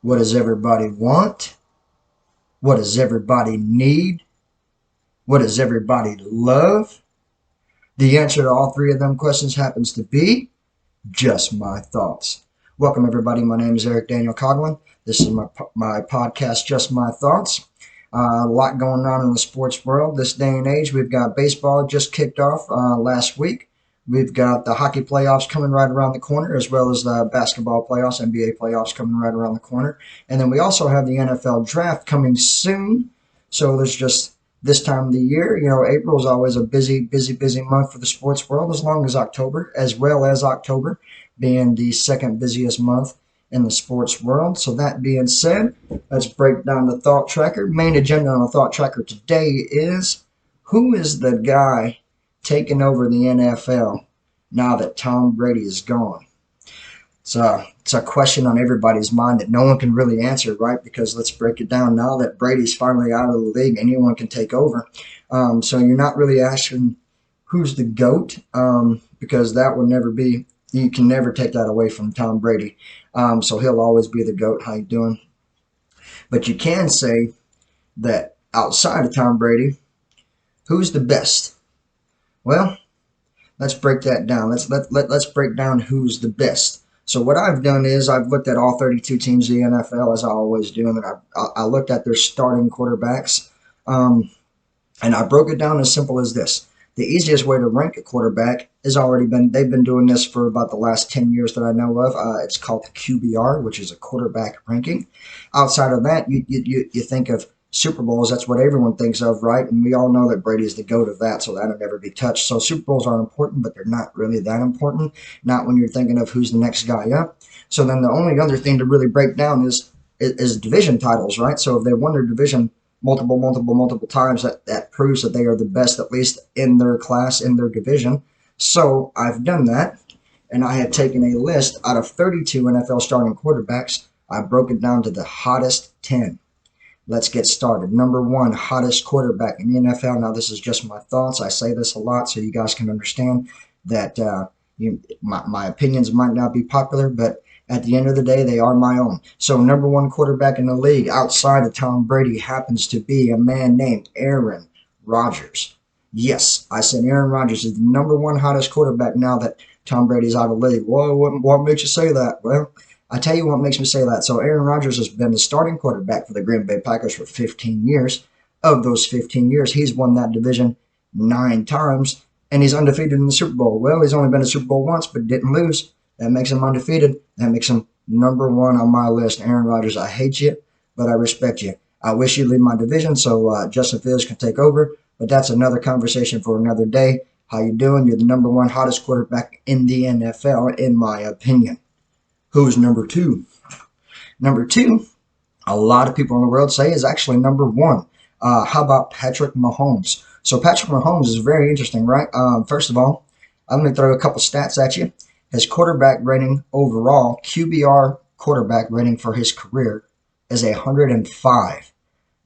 What does everybody want? What does everybody need? What does everybody love? The answer to all three of them questions happens to be just my thoughts. Welcome, everybody. My name is Erick Coughlin. This is my podcast, Just My Thoughts. A lot going on in the sports world this day and age. We've got baseball just kicked off last week. We've got the hockey playoffs coming right around the corner, as well as the basketball playoffs, NBA playoffs coming right around the corner. And then we also have the NFL draft coming soon. So there's just this time of the year. April is always a busy month for the sports world, as long as October, as well as October being the second busiest month in the sports world. So that being said, let's break down the thought tracker. Main agenda on the thought tracker today is, who is the guy taking over the NFL now that Tom Brady is gone? It's a question on everybody's mind that no one can really answer, right? Because let's break it down. Now that Brady's finally out of the league, anyone can take over. So you're not really asking who's the GOAT, because that will never be, you can never take that away from Tom Brady. So he'll always be the GOAT. How you doing? But you can say that outside of Tom Brady, who's the best? Well, let's break that down. Let's break down who's the best. So what I've done is I've looked at all 32 teams in the NFL, as I always do, and I looked at their starting quarterbacks, and I broke it down as simple as this. The easiest way to rank a quarterback they've been doing this for about the last 10 years that I know of. It's called the QBR, which is a quarterback ranking. Outside of that, you think of Super Bowls. That's what everyone thinks of, right? And we all know that Brady is the GOAT of that, so that'll never be touched. So Super Bowls are important, but they're not really that important. Not when you're thinking of who's the next guy up. So then the only other thing to really break down is division titles, right? So if they won their division multiple times, that proves that they are the best, at least in their class, in their division. So I've done that, and I have taken a list out of 32 NFL starting quarterbacks. I broke it down to the hottest 10. Let's get started. Number one, hottest quarterback in the NFL. Now, this is just my thoughts. I say this a lot so you guys can understand that my opinions might not be popular, but at the end of the day, they are my own. So number one quarterback in the league outside of Tom Brady happens to be a man named Aaron Rodgers. Yes, I said Aaron Rodgers is the number one hottest quarterback now that Tom Brady's out of the league. Well, what makes you say that? Well, I tell you what makes me say that. So Aaron Rodgers has been the starting quarterback for the Green Bay Packers for 15 years. Of those 15 years, he's won that division 9 times, and he's undefeated in the Super Bowl. Well, he's only been to Super Bowl once, but didn't lose. That makes him undefeated. That makes him number one on my list. Aaron Rodgers, I hate you, but I respect you. I wish you'd leave my division so Justin Fields can take over, but that's another conversation for another day. How you doing? You're the number one hottest quarterback in the NFL, in my opinion. Who's number two? Number two, a lot of people in the world say, is actually number one. How about Patrick Mahomes? So Patrick Mahomes is very interesting, right? First of all, I'm going to throw a couple stats at you. His quarterback rating overall, QBR quarterback rating for his career, is 105.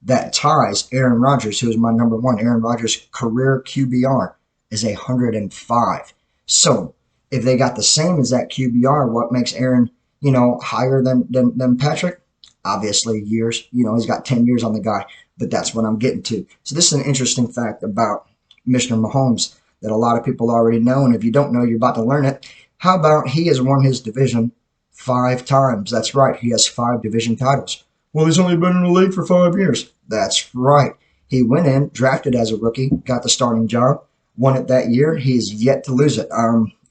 That ties Aaron Rodgers, who is my number one. Aaron Rodgers' career QBR is 105. So if they got the same as that QBR, what makes Aaron, higher than Patrick? Obviously years. He's got 10 years on the guy, but that's what I'm getting to. So this is an interesting fact about Mr. Mahomes that a lot of people already know, and if you don't know, you're about to learn it. How about he has won his division 5 times? That's right, he has 5 division titles. Well, he's only been in the league for 5 years. That's right. He went in, drafted as a rookie, got the starting job, won it that year. He's yet to lose it.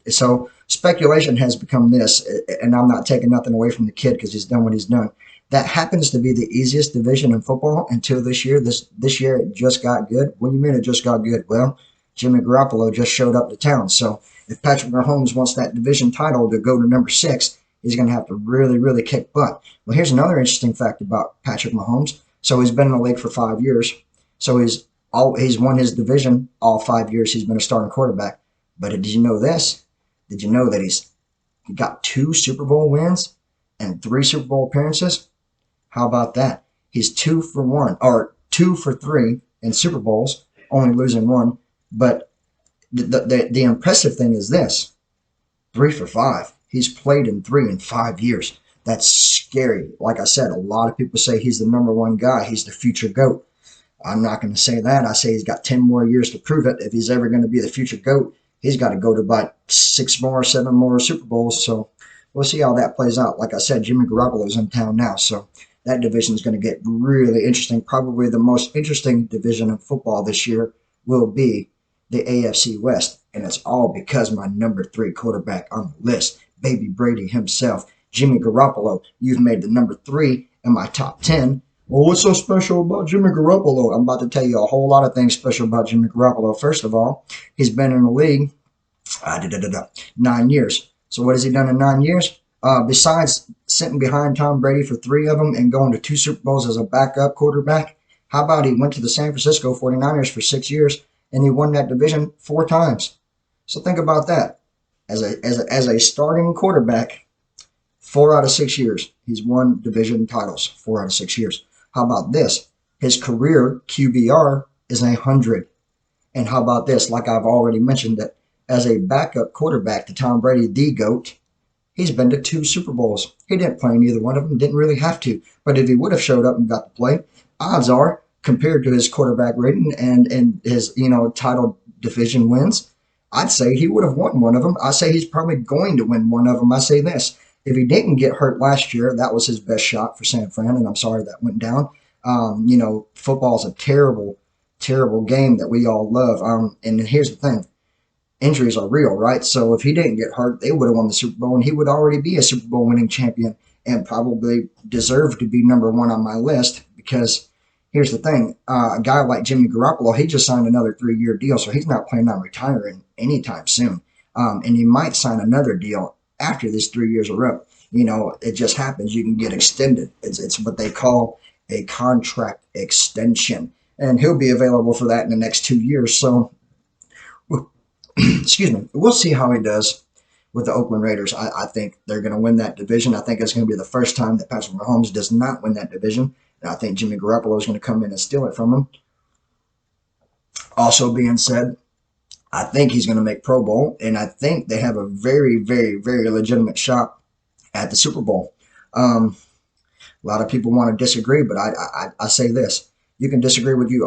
So speculation has become this, and I'm not taking nothing away from the kid because he's done what he's done. That happens to be the easiest division in football until this year. This year it just got good. What do you mean it just got good? Well, Jimmy Garoppolo just showed up to town. So if Patrick Mahomes wants that division title to go to number 6, he's going to have to really kick butt. Well, here's another interesting fact about Patrick Mahomes. So he's been in the league for 5 years. So he's won his division all 5 years he's been a starting quarterback. But did you know this? Did you know that he's got 2 Super Bowl wins and 3 Super Bowl appearances? How about that? He's 2 for 1, or 2 for 3 in Super Bowls, only losing 1. But the impressive thing is this: 3 for 5. He's played in 3 in 5 years. That's scary. Like I said, a lot of people say he's the number one guy. He's the future GOAT. I'm not going to say that. I say he's got 10 more years to prove it. If he's ever going to be the future GOAT, he's got to go to about 6 more, 7 more Super Bowls. So we'll see how that plays out. Like I said, Jimmy Garoppolo's in town now. So that division is going to get really interesting. Probably the most interesting division in football this year will be the AFC West. And it's all because my number 3 quarterback on the list, Baby Brady himself, Jimmy Garoppolo. You've made the number 3 in my top 10. Well, what's so special about Jimmy Garoppolo? I'm about to tell you a whole lot of things special about Jimmy Garoppolo. First of all, he's been in the league 9 years. So what has he done in 9 years? Besides sitting behind Tom Brady for 3 of them and going to 2 Super Bowls as a backup quarterback, how about he went to the San Francisco 49ers for 6 years and he won that division 4 times? So think about that. As a starting quarterback, 4 out of 6 years, he's won division titles. 4 out of 6 years. How about this? His career QBR is 100. And how about this? Like I've already mentioned, that as a backup quarterback to Tom Brady, the GOAT, he's been to 2 Super Bowls. He didn't play in either one of them, didn't really have to. But if he would have showed up and got to play, odds are, compared to his quarterback rating and his, title division wins, I'd say he would have won one of them. I say he's probably going to win one of them. I say this. If he didn't get hurt last year, that was his best shot for San Fran, and I'm sorry that went down. Football is a terrible, terrible game that we all love. And here's the thing. Injuries are real, right? So if he didn't get hurt, they would have won the Super Bowl, and he would already be a Super Bowl winning champion and probably deserve to be number 1 on my list because here's the thing. A guy like Jimmy Garoppolo, he just signed another 3-year deal, so he's not planning on retiring anytime soon. And he might sign another deal after this 3 years are up. It just happens. You can get extended. It's what they call a contract extension. And he'll be available for that in the next 2 years. So, excuse me, we'll see how he does with the Oakland Raiders. I think they're going to win that division. I think it's going to be the first time that Patrick Mahomes does not win that division. And I think Jimmy Garoppolo is going to come in and steal it from him. Also being said, I think he's going to make Pro Bowl, and I think they have a very, very, very legitimate shot at the Super Bowl. A lot of people want to disagree, but I say this: you can disagree with me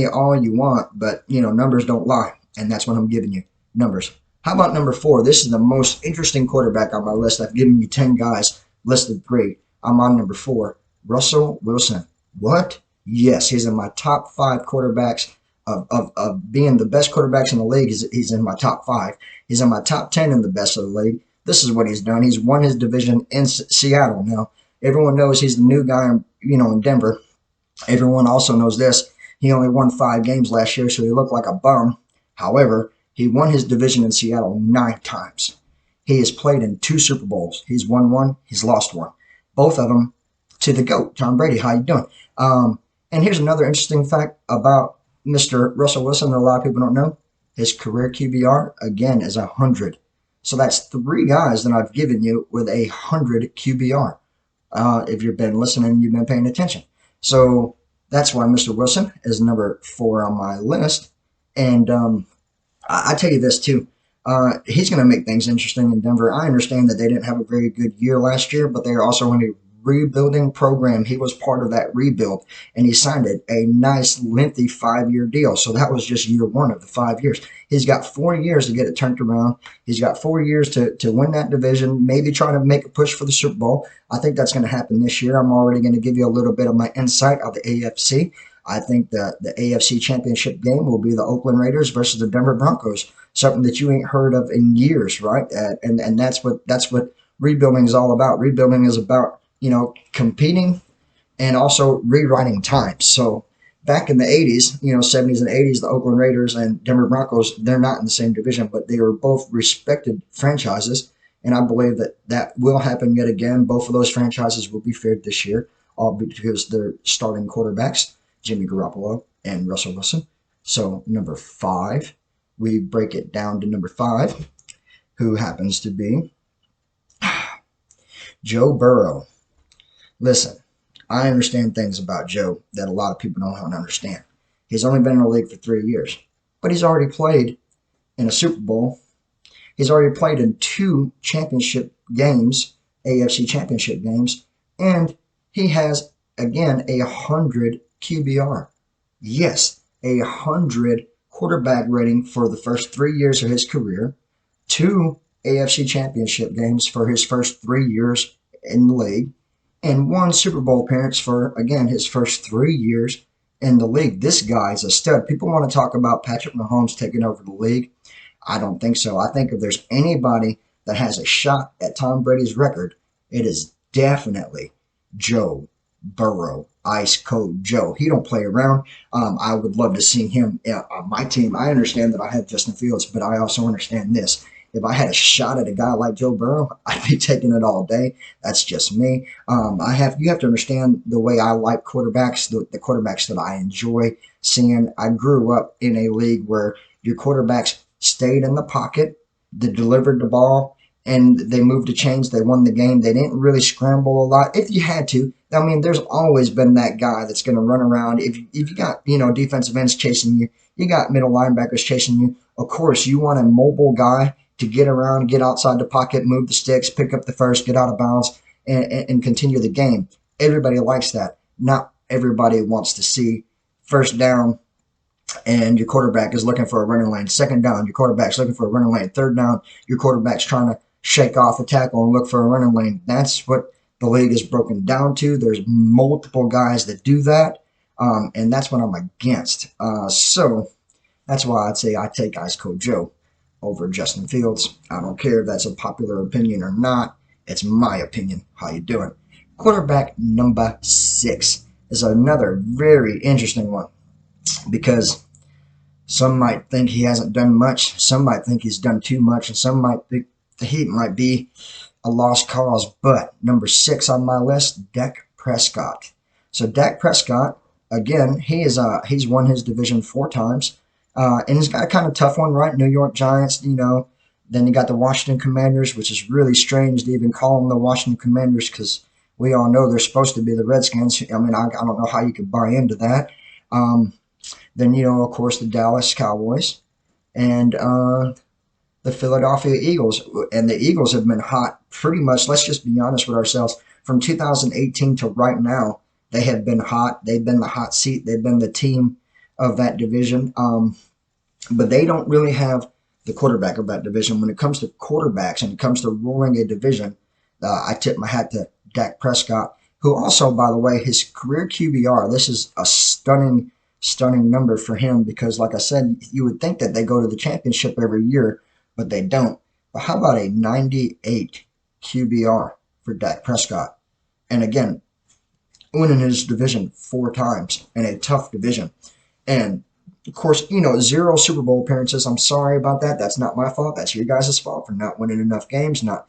all you want, but numbers don't lie, and that's what I'm giving you, numbers. How about number 4? This is the most interesting quarterback on my list. I've given you 10 guys, listed 3. I'm on number 4, Russell Wilson. What? Yes, he's in my top 5 quarterbacks. Of being the best quarterbacks in the league, he's in my top 5. He's in my top 10 in the best of the league. This is what he's done. He's won his division in Seattle. Now, everyone knows he's the new guy, in Denver. Everyone also knows this. He only won 5 games last year, so he looked like a bum. However, he won his division in Seattle 9 times. He has played in 2 Super Bowls. He's won 1. He's lost 1. Both of them to the GOAT, Tom Brady. How you doing? And here's another interesting fact about Mr. Russell Wilson that a lot of people don't know. His career QBR, again, is 100. So that's 3 guys that I've given you with 100 QBR. If you've been listening, you've been paying attention. So that's why Mr. Wilson is number 4 on my list. And I tell you this, too. He's going to make things interesting in Denver. I understand that they didn't have a very good year last year, but they are also in a rebuilding program. He was part of that rebuild, and he signed a nice, lengthy 5-year deal. So that was just year 1 of the 5 years. He's got 4 years to get it turned around. He's got 4 years to win that division, maybe try to make a push for the Super Bowl. I think that's going to happen this year. I'm already going to give you a little bit of my insight of the AFC. I think the AFC Championship game will be the Oakland Raiders versus the Denver Broncos, something that you ain't heard of in years, right? And that's what rebuilding is all about. Rebuilding is about competing and also rewriting time. So back in the 80s, 70s and 80s, the Oakland Raiders and Denver Broncos, they're not in the same division, but they are both respected franchises. And I believe that will happen yet again. Both of those franchises will be feared this year, all because they're starting quarterbacks, Jimmy Garoppolo and Russell Wilson. So number 5, we break it down to number 5, who happens to be Joe Burrow. Listen, I understand things about Joe that a lot of people don't understand. He's only been in the league for 3 years, but he's already played in a Super Bowl. He's already played in 2 championship games AFC Championship games, and he has, again, 100 QBR. Yes, 100 quarterback rating for the first 3 years of his career, 2 AFC Championship games for his first 3 years in the league, and 1 Super Bowl appearance for, again, his first 3 years in the league. This guy is a stud. People want to talk about Patrick Mahomes taking over the league. I don't think so. I think if there's anybody that has a shot at Tom Brady's record, it is definitely Joe Burrow, Ice Cold Joe. He don't play around. I would love to see him on my team. I understand that I have Justin Fields, but I also understand this. If I had a shot at a guy like Joe Burrow, I'd be taking it all day. That's just me. You have to understand the way I like quarterbacks, the quarterbacks that I enjoy seeing. I grew up in a league where your quarterbacks stayed in the pocket, they delivered the ball, and they moved the chains. They won the game. They didn't really scramble a lot. If you had to, I mean, there's always been that guy that's going to run around. If you got, defensive ends chasing you, you got middle linebackers chasing you. Of course, you want a mobile guy to get around, get outside the pocket, move the sticks, pick up the first, get out of bounds, and continue the game. Everybody likes that. Not everybody wants to see first down and your quarterback is looking for a running lane. Second down, your quarterback's looking for a running lane. Third down, your quarterback's trying to shake off a tackle and look for a running lane. That's what the league is broken down to. There's multiple guys that do that, and that's what I'm against. So that's why I'd say I take Ice Cold Joe over Justin Fields. I don't care if that's a popular opinion or not. It's my opinion. How you doing? Quarterback number 6 is another very interesting one because some might think he hasn't done much. Some might think he's done too much, and some might think he might be a lost cause. But number 6 on my list, Dak Prescott. So Dak Prescott, again, he's won his division 4 times. And he's got a kind of tough one, right? New York Giants, Then you got the Washington Commanders, which is really strange to even call them the Washington Commanders because we all know they're supposed to be the Redskins. I mean, I don't know how you could buy into that. Then, of course, the Dallas Cowboys and the Philadelphia Eagles. And the Eagles have been hot pretty much, let's just be honest with ourselves, from 2018 to right now. They have been hot. They've been the hot seat. They've been the team of that division. But they don't really have the quarterback of that division. When it comes to quarterbacks and it comes to ruling a division, I tip my hat to Dak Prescott, who also, by the way, his career QBR, this is a stunning number for him because, like I said, you would think that they go to the championship every year, but they don't. But how about a 98 QBR for Dak Prescott? And again, winning his division 4 times in a tough division. And of course, 0 Super Bowl appearances. I'm sorry about that. That's not my fault. That's your guys' fault for not winning enough games, not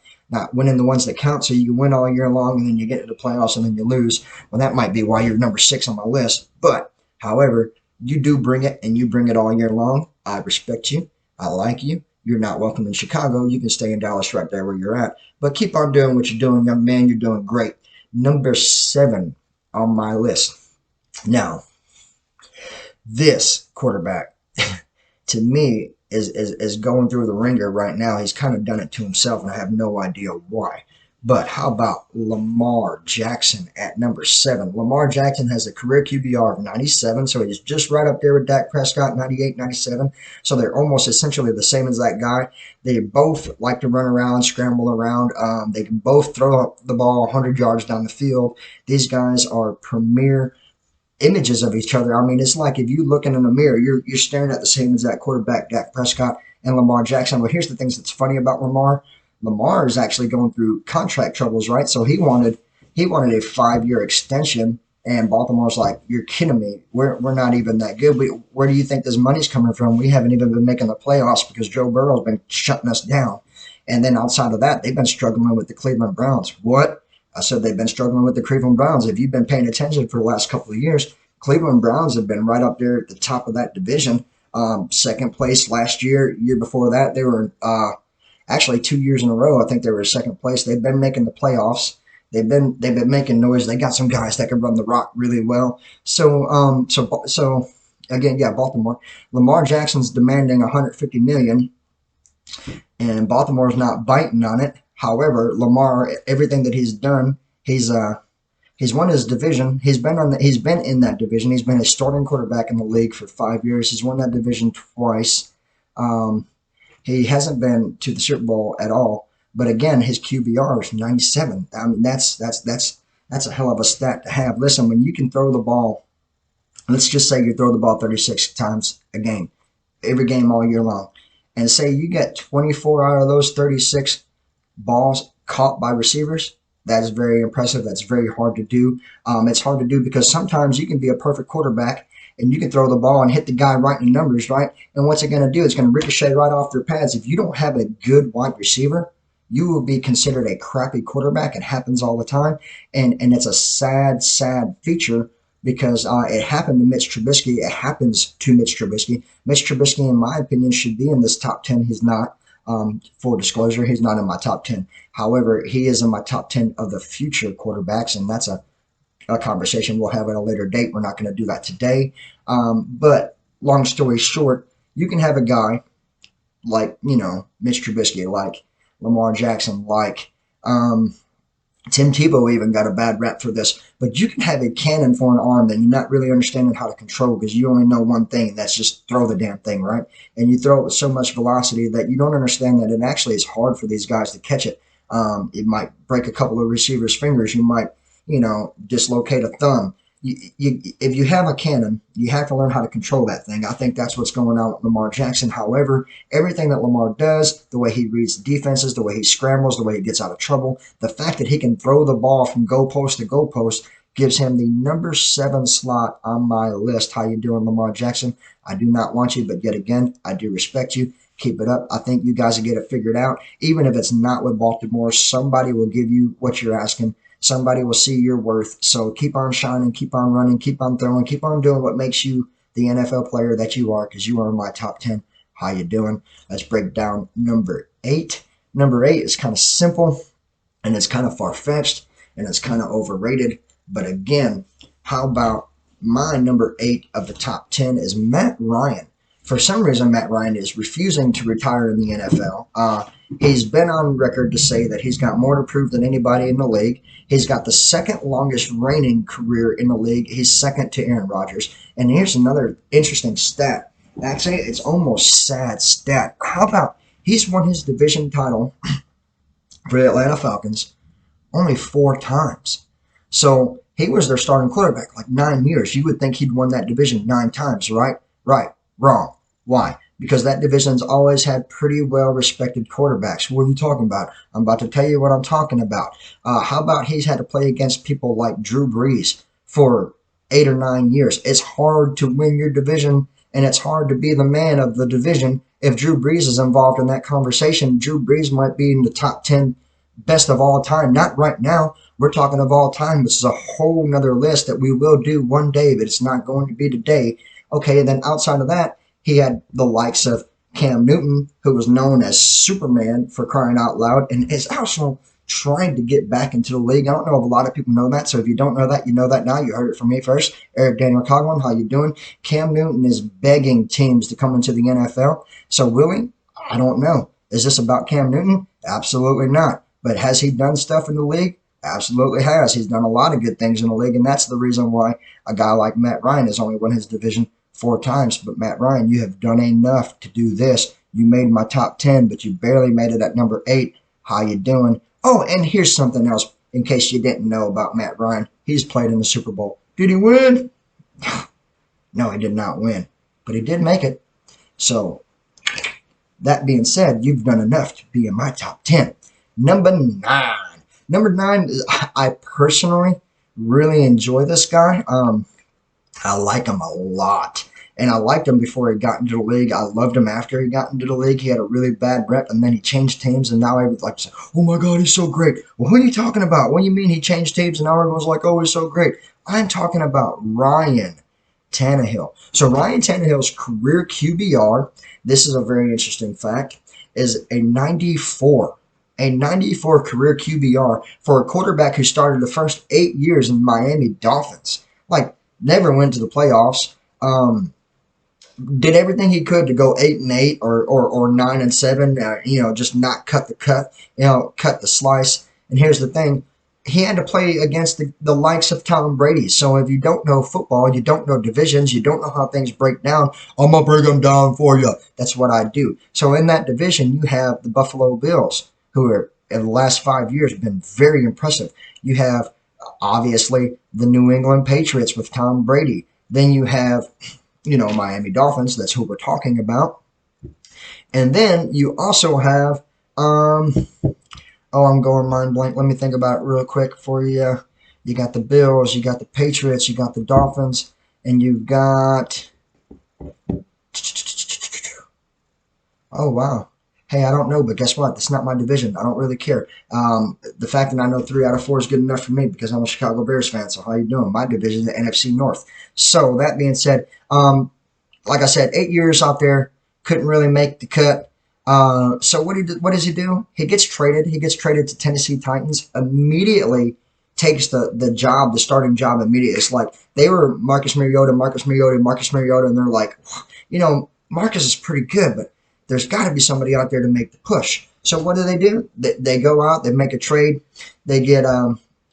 winning the ones that count so you can win all year long and then you get to the playoffs and then you lose. Well, that might be why you're number 6 on my list. But, however, you do bring it and you bring it all year long. I respect you. I like you. You're not welcome in Chicago. You can stay in Dallas right there where you're at. But keep on doing what you're doing, young man. You're doing great. Number 7 on my list. Now, this quarterback, to me, is going through the ringer right now. He's kind of done it to himself, and I have no idea why. But how about Lamar Jackson at number 7? Lamar Jackson has a career QBR of 97, so he's just right up there with Dak Prescott, 98, 97. So they're almost essentially the same as that guy. They both like to run around, scramble around. They can both throw the ball 100 yards down the field. These guys are premier images of each other. I mean, it's like if you looking in a mirror, you're staring at the same as that quarterback, Dak Prescott and Lamar Jackson. But here's the things that's funny about Lamar. Lamar is actually going through contract troubles, right? So he wanted a 5-year extension, and Baltimore's like, "You're kidding me. We're not even that good. Where do you think this money's coming from? We haven't even been making the playoffs because Joe Burrow's been shutting us down." And then outside of that, they've been struggling with the Cleveland Browns. What? I said they've been struggling with the Cleveland Browns. If you've been paying attention for the last couple of years, Cleveland Browns have been right up there at the top of that division. Second place last year. Year before that, they were actually 2 years in a row. I think they were second place. They've been making the playoffs. They've been making noise. They got some guys that can run the rock really well. So again, yeah, Baltimore. Lamar Jackson's demanding $150 million, and Baltimore's not biting on it. However, Lamar, everything that he's done, he's won his division. He's been in that division. He's been a starting quarterback in the league for 5 years. He's won that division twice. Um, he hasn't been to the Super Bowl at all. But again, his QBR is 97. I mean, that's a hell of a stat to have. Listen, when you can throw the ball, let's just say you throw the ball 36 times a game, every game all year long, and say you get 24 out of those 36 balls caught by receivers. That is very impressive. That's very hard to do. It's hard to do because sometimes you can be a perfect quarterback and you can throw the ball and hit the guy right in the numbers, right? And what's it going to do? It's going to ricochet right off their pads. If you don't have a good wide receiver, you will be considered a crappy quarterback. It happens all the time. And it's a sad, sad feature because it happened to Mitch Trubisky. It happens to Mitch Trubisky. Mitch Trubisky, in my opinion, should be in this top 10. He's not. Full disclosure, he's not in my top 10. However, he is in my top 10 of the future quarterbacks, and that's a conversation we'll have at a later date. We're not going to do that today. But long story short, you can have a guy like, Mitch Trubisky, like Lamar Jackson, like Tim Tebow even got a bad rap for this. But you can have a cannon for an arm that you're not really understanding how to control because you only know one thing, and that's just throw the damn thing, right? And you throw it with so much velocity that you don't understand that it actually is hard for these guys to catch it. It might break a couple of receivers' fingers. You might, dislocate a thumb. If you have a cannon, you have to learn how to control that thing. I think that's what's going on with Lamar Jackson. However, everything that Lamar does, the way he reads defenses, the way he scrambles, the way he gets out of trouble, the fact that he can throw the ball from goalpost to goalpost gives him the number 7 slot on my list. How you doing, Lamar Jackson? I do not want you, but yet again, I do respect you. Keep it up. I think you guys will get it figured out. Even if it's not with Baltimore, somebody will give you what you're asking. Somebody will see your worth. So keep on shining, keep on running, keep on throwing, keep on doing what makes you the NFL player that you are, because you are in my top 10. How you doing? Let's break down number 8. Number 8 is kind of simple, and it's kind of far-fetched, and it's kind of overrated. But again, how about my number 8 of the top 10 is Matt Ryan. For some reason, Matt Ryan is refusing to retire in the NFL. He's been on record to say that he's got more to prove than anybody in the league. He's got the second longest reigning career in the league. He's second to Aaron Rodgers. And here's another interesting stat. Actually, it's almost sad stat. How about he's won his division title for the Atlanta Falcons only 4 times. So he was their starting quarterback like 9 years. You would think he'd won that division 9 times, right? Right. Wrong. Why? Because that division's always had pretty well-respected quarterbacks. What are you talking about? I'm about to tell you what I'm talking about. How about he's had to play against people like Drew Brees for 8 or 9 years? It's hard to win your division, and it's hard to be the man of the division. If Drew Brees is involved in that conversation, Drew Brees might be in the top 10 best of all time. Not right now. We're talking of all time, which is a whole nother list that we will do one day, but it's not going to be today. Okay, and then outside of that, he had the likes of Cam Newton, who was known as Superman for crying out loud, and is also trying to get back into the league. I don't know if a lot of people know that, so if you don't know that, you know that now. You heard it from me first. Erick Coughlin, how you doing? Cam Newton is begging teams to come into the NFL. So will he? I don't know. Is this about Cam Newton? Absolutely not. But has he done stuff in the league? Absolutely has. He's done a lot of good things in the league, and that's the reason why a guy like Matt Ryan has only won his division 4 times. But Matt Ryan, you have done enough to do this. You made my top 10, but you barely made it at number 8. How you doing? Oh, and here's something else in case you didn't know about Matt Ryan. He's played in the Super Bowl. Did he win? No, he did not win, but he did make it. So that being said, you've done enough to be in my top 10. Number 9. Number 9 is, I personally really enjoy this guy. I like him a lot. And I liked him before he got into the league. I loved him after he got into the league. He had a really bad rep, and then he changed teams, and now everyone's like, oh my God, he's so great. Well, who are you talking about? What do you mean he changed teams, and now everyone's like, oh, he's so great? I'm talking about Ryan Tannehill. So Ryan Tannehill's career QBR, this is a very interesting fact, is a 94. A 94 career QBR for a quarterback who started the first 8 years in Miami Dolphins. Like, never went to the playoffs. did everything he could to go 8-8 or 9-7. Just not cut the cut. Cut the slice. And here's the thing. He had to play against the likes of Tom Brady. So if you don't know football, you don't know divisions, you don't know how things break down, I'm going to break them down for you. That's what I do. So in that division, you have the Buffalo Bills, who are in the last 5 years have been very impressive. You have, obviously, the New England Patriots with Tom Brady. Then you have, Miami Dolphins. That's who we're talking about. And then you also have, I'm going mind blank. Let me think about it real quick for you. You got the Bills, you got the Patriots, you got the Dolphins, and you've got, oh, wow. Hey, I don't know, but guess what? That's not my division. I don't really care. The fact that I know 3 out of 4 is good enough for me because I'm a Chicago Bears fan. So how you doing? My division is the NFC North. So that being said, like I said, 8 years out there, couldn't really make the cut. So what does he do? He gets traded. He gets traded to Tennessee Titans. Immediately takes the starting job immediately. It's like they were Marcus Mariota, and they're like, Marcus is pretty good, but there's got to be somebody out there to make the push. So what do? They go out, they make a trade, they get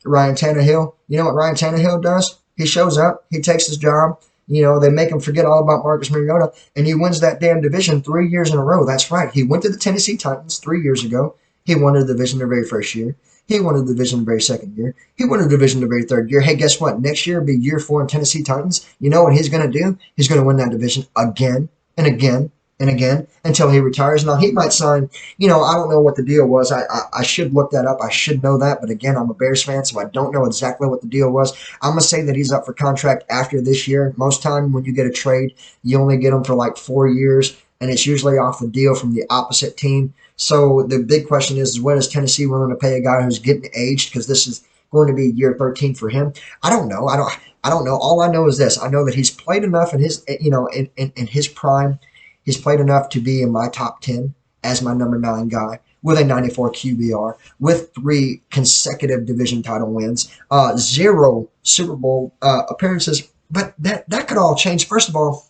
Ryan Tannehill. You know what Ryan Tannehill does? He shows up, he takes his job. They make him forget all about Marcus Mariota, and he wins that damn division 3 years in a row. That's right. He went to the Tennessee Titans 3 years ago. He won the division the very first year. He won the division the very second year. He won the division the very third year. Hey, guess what? Next year will be year 4 in Tennessee Titans. You know what he's going to do? He's going to win that division again and again and again until he retires. Now, he might sign, I don't know what the deal was. I should look that up. I should know that. But again, I'm a Bears fan, so I don't know exactly what the deal was. I'm going to say that he's up for contract after this year. Most time when you get a trade, you only get them for like 4 years, and it's usually off the deal from the opposite team. So the big question is when is Tennessee willing to pay a guy who's getting aged? Because this is going to be year 13 for him. I don't know. I don't know. All I know is this. I know that he's played enough in his, in his prime. He's played enough to be in my top 10 as my number 9 guy with a 94 QBR, with 3 consecutive division title wins, 0 Super Bowl appearances. But that could all change. First of all,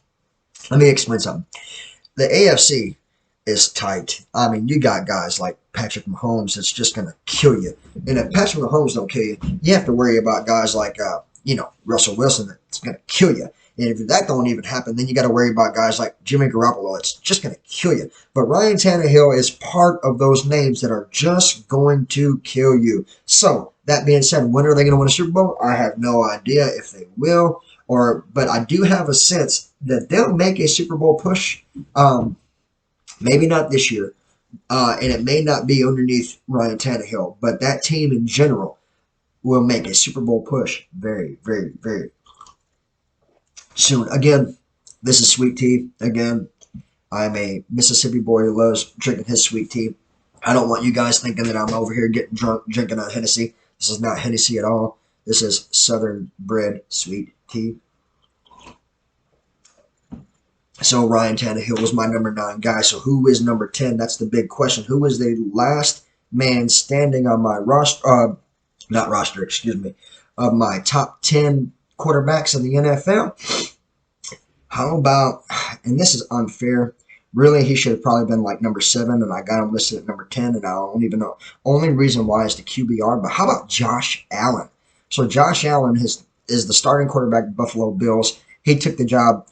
let me explain something. The AFC is tight. I mean, you got guys like Patrick Mahomes that's just going to kill you. And if Patrick Mahomes don't kill you, you have to worry about guys like, Russell Wilson that's going to kill you. And if that don't even happen, then you got to worry about guys like Jimmy Garoppolo. It's just going to kill you. But Ryan Tannehill is part of those names that are just going to kill you. So, that being said, when are they going to win a Super Bowl? I have no idea if they will. But I do have a sense that they'll make a Super Bowl push. Maybe not this year. And it may not be underneath Ryan Tannehill. But that team in general will make a Super Bowl push very, very, very soon. Again, this is sweet tea. Again, I'm a Mississippi boy who loves drinking his sweet tea. I don't want you guys thinking that I'm over here getting drunk drinking a Hennessy. This is not Hennessy at all. This is Southern bred sweet tea. So Ryan Tannehill was my number 9 guy. So who is number 10? That's the big question. Who is the last man standing on my roster? Of my top 10 quarterbacks in the NFL. How about, and this is unfair, really he should have probably been like number 7, and I got him listed at number 10, and I don't even know. Only reason why is the QBR, but how about Josh Allen? So Josh Allen is the starting quarterback of the Buffalo Bills. He took the job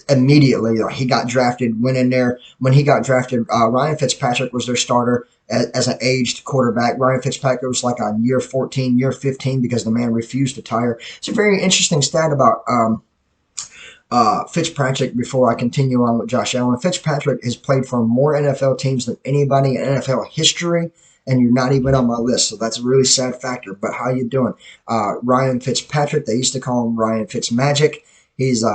immediately. He got drafted, went in there. When he got drafted, Ryan Fitzpatrick was their starter as an aged quarterback. Ryan Fitzpatrick was like on year 14, year 15 because the man refused to retire. It's a very interesting stat about Fitzpatrick before I continue on with Josh Allen. Fitzpatrick has played for more NFL teams than anybody in NFL history, and you're not even on my list, so that's a really sad factor. But how you doing? Ryan Fitzpatrick, they used to call him Ryan Fitzmagic. He's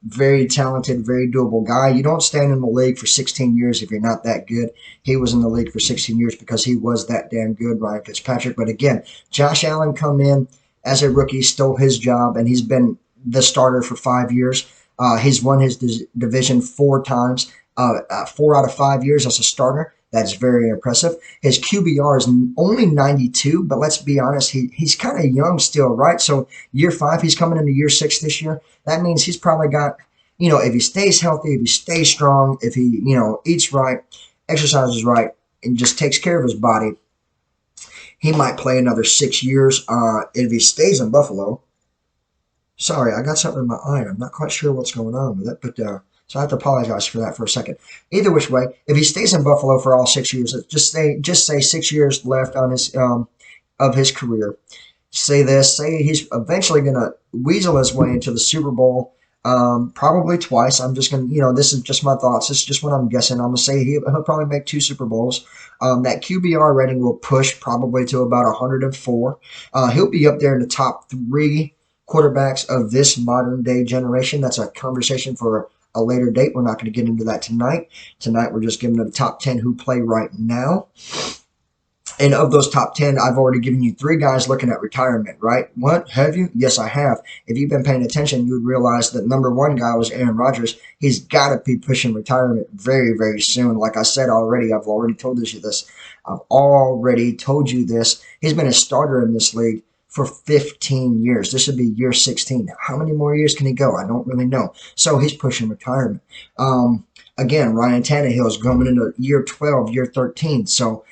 very talented, very doable guy. You don't stand in the league for 16 years if you're not that good. He was in the league for 16 years because he was that damn good, Ryan Fitzpatrick. But again, Josh Allen come in as a rookie, stole his job, and he's been the starter for 5 years. He's won his division 4 times, 4 out of 5 years as a starter. That's very impressive. His QBR is only 92, but let's be honest, he's kind of young still, right? So year 5, he's coming into year 6 this year. That means he's probably got, if he stays healthy, if he stays strong, if he, eats right, exercises right, and just takes care of his body, he might play another 6 years. If he stays in Buffalo, sorry, I got something in my eye. I'm not quite sure what's going on with it, but so I have to apologize for that for a second. Either which way, if he stays in Buffalo for all 6 years, just say 6 years left on his of his career. Say this, say he's eventually going to weasel his way into the Super Bowl, probably twice. I'm just going to, this is just my thoughts. This is just what I'm guessing. I'm going to say he'll probably make 2 Super Bowls. That QBR rating will push probably to about 104. He'll be up there in the top 3 quarterbacks of this modern day generation. That's a conversation for a later date. We're not going to get into that tonight. Tonight, we're just giving the top 10 who play right now. And of those top 10, I've already given you 3 guys looking at retirement, right? What? Have you? Yes, I have. If you've been paying attention, you would realize that number 1 guy was Aaron Rodgers. He's got to be pushing retirement very, very soon. Like I said already, I've already told you this. I've already told you this. He's been a starter in this league for 15 years. This would be year 16. How many more years can he go? I don't really know. So he's pushing retirement. Again, Ryan Tannehill is going into year 12, year 13. So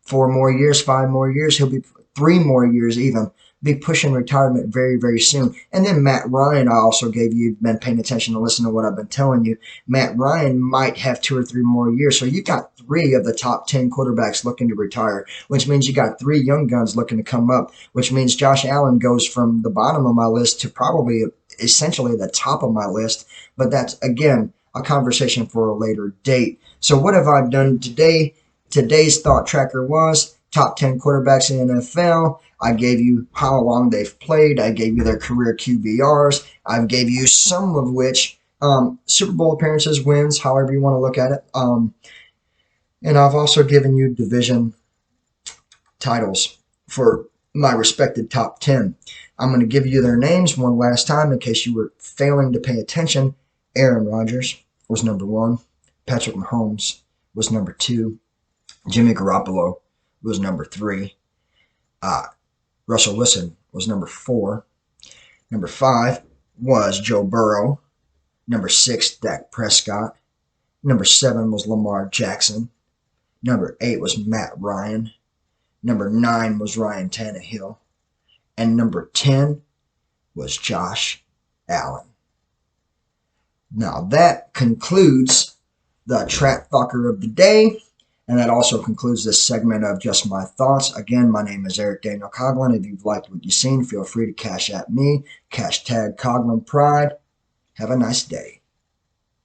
4 more years, 5 more years, he'll be 3 more years even, be pushing retirement very, very soon. And then Matt Ryan, I also gave you, been paying attention to listen to what I've been telling you. Matt Ryan might have 2 or 3 more years. So you got 3 of the top 10 quarterbacks looking to retire, which means you got 3 young guns looking to come up, which means Josh Allen goes from the bottom of my list to probably essentially the top of my list. But that's, again, a conversation for a later date. So what have I done today? Today's thought tracker was top 10 quarterbacks in the NFL. I gave you how long they've played. I gave you their career QBRs. I gave you some of which Super Bowl appearances, wins, however you want to look at it. And I've also given you division titles for my respected top 10. I'm going to give you their names one last time in case you were failing to pay attention. Aaron Rodgers was number 1. Patrick Mahomes was number 2. Jimmy Garoppolo was number 3. Russell Wilson was number 4. Number 5 was Joe Burrow. Number 6, Dak Prescott. Number 7 was Lamar Jackson. Number 8 was Matt Ryan. Number 9 was Ryan Tannehill. And number 10 was Josh Allen. Now that concludes the Trap Talker of the day. And that also concludes this segment of Just My Thoughts. Again, my name is Erick Daniel Coughlin. If you've liked what you've seen, feel free to cash at me. #Coughlin Pride. Have a nice day.